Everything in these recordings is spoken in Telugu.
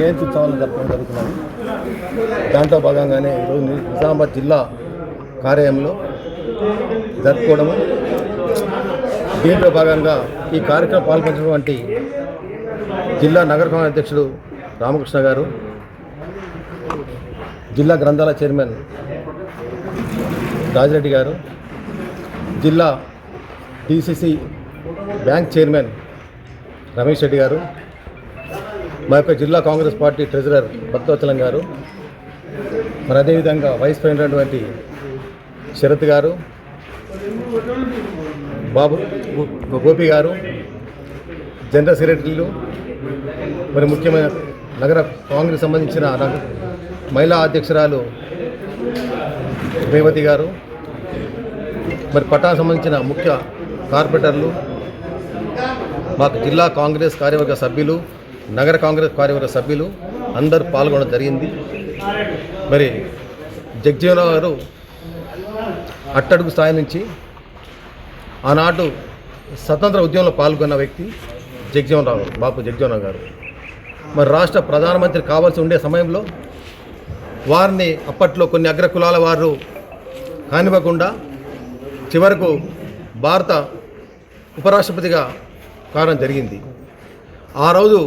జయంతి ఉత్సవాలు జరపడం జరుగుతున్నాయి. దాంట్లో భాగంగానే ఈరోజు నిజామాబాద్ జిల్లా కార్యాలయంలో జరుపుకోవడము. దీంట్లో భాగంగా ఈ కార్యక్రమం పాల్గొన్నటువంటి జిల్లా నగర కాంగ్రెస్ అధ్యక్షుడు రామకృష్ణ గారు, జిల్లా గ్రంథాలయ చైర్మన్ రాజిరెడ్డి గారు, జిల్లా DCC bank chairman Ramesh Reddy గారు, మా యొక్క జిల్లా కాంగ్రెస్ పార్టీ ట్రెజరర్ భక్తవత్సలం గారు, మరి అదేవిధంగా వైస్ ప్రెసిడెంట్ శరత్ గారు, బాబు గోపి గారు, జనరల్ సెక్రటరీలు, మరి ముఖ్యమైన నగర కాంగ్రెస్ సంబంధించిన మహిళా అధ్యక్షురాలు రేవతి గారు, మరి పట్టణానికి సంబంధించిన ముఖ్య కార్పొరేటర్లు, మాకు జిల్లా కాంగ్రెస్ కార్యవర్గ సభ్యులు, నగర కాంగ్రెస్ కార్యవర్గ సభ్యులు అందరూ పాల్గొనడం జరిగింది. మరి జగజీవనరావు గారు అట్టడుగు స్థాయి నుంచి ఆనాడు స్వతంత్ర ఉద్యమంలో పాల్గొన్న వ్యక్తి బాపు జగజీవనరావు గారు. మరి రాష్ట్ర ప్రధానమంత్రి కావాల్సి ఉండే సమయంలో వారిని అప్పట్లో కొన్ని అగ్రకులాల వారు కానివ్వకుండా చివరకు భారత ఉపరాష్ట్రపతిగా కావడం జరిగింది. ఆ రోజు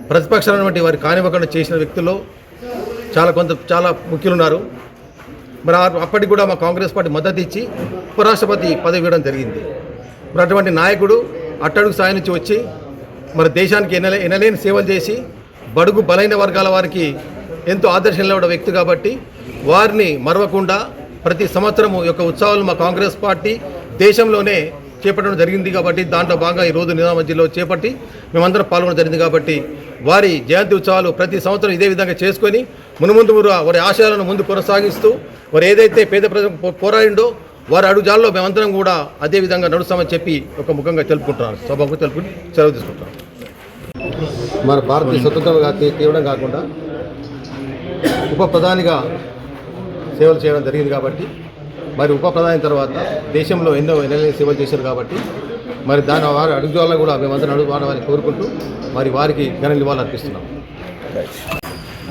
ప్రతిపక్షాలైనటువంటి వారి కానివ్వకుండా చేసిన వ్యక్తుల్లో చాలా ముఖ్యులున్నారు. మరి అప్పటికి కూడా మా కాంగ్రెస్ పార్టీ మద్దతు ఇచ్చి ఉపరాష్ట్రపతి పదవి ఇవ్వడం జరిగింది. మరి అటువంటి నాయకుడు అట్టడుగు స్థాయి నుంచి వచ్చి మరి దేశానికి ఎనలేని సేవలు చేసి బడుగు బలైన వర్గాల వారికి ఎంతో ఆదర్శం నిలబడే వ్యక్తి కాబట్టి వారిని మరవకుండా ప్రతి సంవత్సరము యొక్క ఉత్సవాలు మా కాంగ్రెస్ పార్టీ దేశంలోనే చేపట్టడం జరిగింది. కాబట్టి దాంట్లో భాగంగా ఈరోజు నిజామాబాద్ జిల్లాలో చేపట్టి మేమందరం పాల్గొనడం జరిగింది. కాబట్టి వారి జయంతి ఉత్సవాలు ప్రతి సంవత్సరం ఇదే విధంగా చేసుకొని మునుముందు వారి ఆశయాలను ముందు కొనసాగిస్తూ వారు ఏదైతే పేద ప్రజలకు పోరాడిండో వారి అడుగుజాల్లో మేమందరం కూడా అదే విధంగా నడుస్తామని చెప్పి ఒక ముఖంగా తెలుపుకుంటున్నాను. సభకు తెలుపుకుని సెలవు తీసుకుంటున్నాను. మన భారతీయ స్వతంత్రంగా తీయడం కాకుండా ఉప ప్రధానిగా సేవలు చేయడం జరిగింది. కాబట్టి మరి ఉప ప్రధాని తర్వాత దేశంలో ఎన్నో సేవలు చేశారు. కాబట్టి మరి దాని వారి అడుగుజాల్లో కూడా మేమందరం అడుగువాడమని కోరుకుంటూ మరి వారికి ఘన నివాళులు అర్పిస్తున్నాం.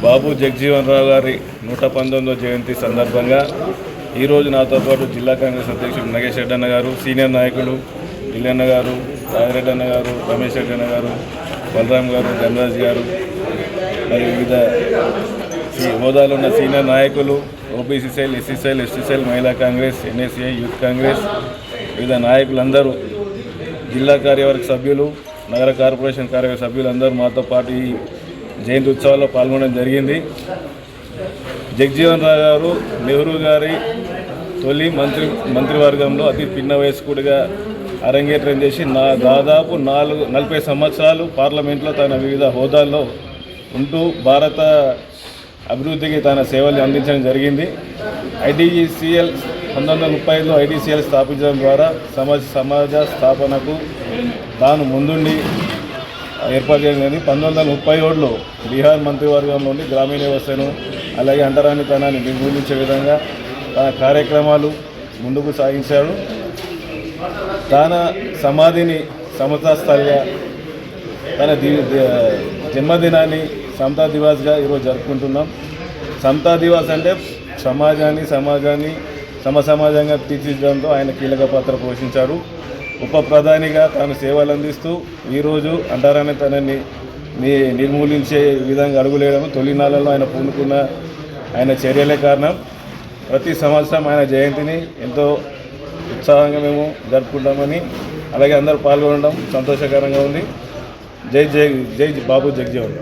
బాబు జగజీవనరావు గారి 119వ జయంతి సందర్భంగా ఈరోజు నాతో పాటు జిల్లా కాంగ్రెస్ అధ్యక్షుడు నగేష్ రెడ్డి అన్న గారు, సీనియర్ నాయకులు ఇల్లన్న గారు, రాజిరెడ్డి అన్న గారు, రమేష్ రెడ్డి అన్న గారు, బలరాం గారు, ధనరాజ్ గారు, మరి వివిధ హోదాలో ఉన్న సీనియర్ నాయకులు, OBC cell, SC cell, ST cell, మహిళా కాంగ్రెస్, ఎన్ఎస్ఏ, యూత్ కాంగ్రెస్, వివిధ నాయకులందరూ, జిల్లా కార్యవర్గ సభ్యులు, నగర కార్పొరేషన్ కార్యవర్గ సభ్యులందరూ మాతో పాటు ఈ జయంతి ఉత్సవాల్లో పాల్గొనడం జరిగింది. జగజీవనరావు గారు నెహ్రూ గారి తొలి మంత్రివర్గంలో అతి పిన్న వయస్కుడిగా అరంగేట్రం చేసి దాదాపు 40 సంవత్సరాలు పార్లమెంట్లో తన వివిధ హోదాల్లో ఉంటూ భారత అభివృద్ధికి తన సేవలు అందించడం జరిగింది. ఐడిసిఎల్ 1935లో ఐడిసిఎల్ స్థాపించడం ద్వారా సమాజ స్థాపనకు తాను ముందుండి ఏర్పాటు చేయడం. 1937లో బీహార్ మంత్రివర్గంలోని గ్రామీణ వ్యవస్థను అలాగే అంటరానితనాన్ని నిర్మూలించే విధంగా తన కార్యక్రమాలు ముందుకు సాగించాడు. తన సమాధిని సమతా స్థలిగా తన జన్మదినాన్ని సమతా దివాస్గా ఈరోజు జరుపుకుంటున్నాం. సమతా దివాస్ అంటే సమాజాన్ని సమాజంగా తీర్చిదిద్దడంలో ఆయన కీలక పాత్ర పోషించారు. ఉప ప్రధానిగా తాను సేవలు అందిస్తూ ఈరోజు అంటరానితనాన్ని నిర్మూలించే విధంగా అడుగులేయడం తొలినాళ్ళలో ఆయన పూనుకున్న ఆయన చర్యలే కారణం. ప్రతి సంవత్సరం ఆయన జయంతిని ఎంతో ఉత్సాహంగా మేము జరుపుకుంటామని అలాగే అందరూ పాల్గొనడం సంతోషకరంగా ఉంది. జై బాబు జగజీవన్.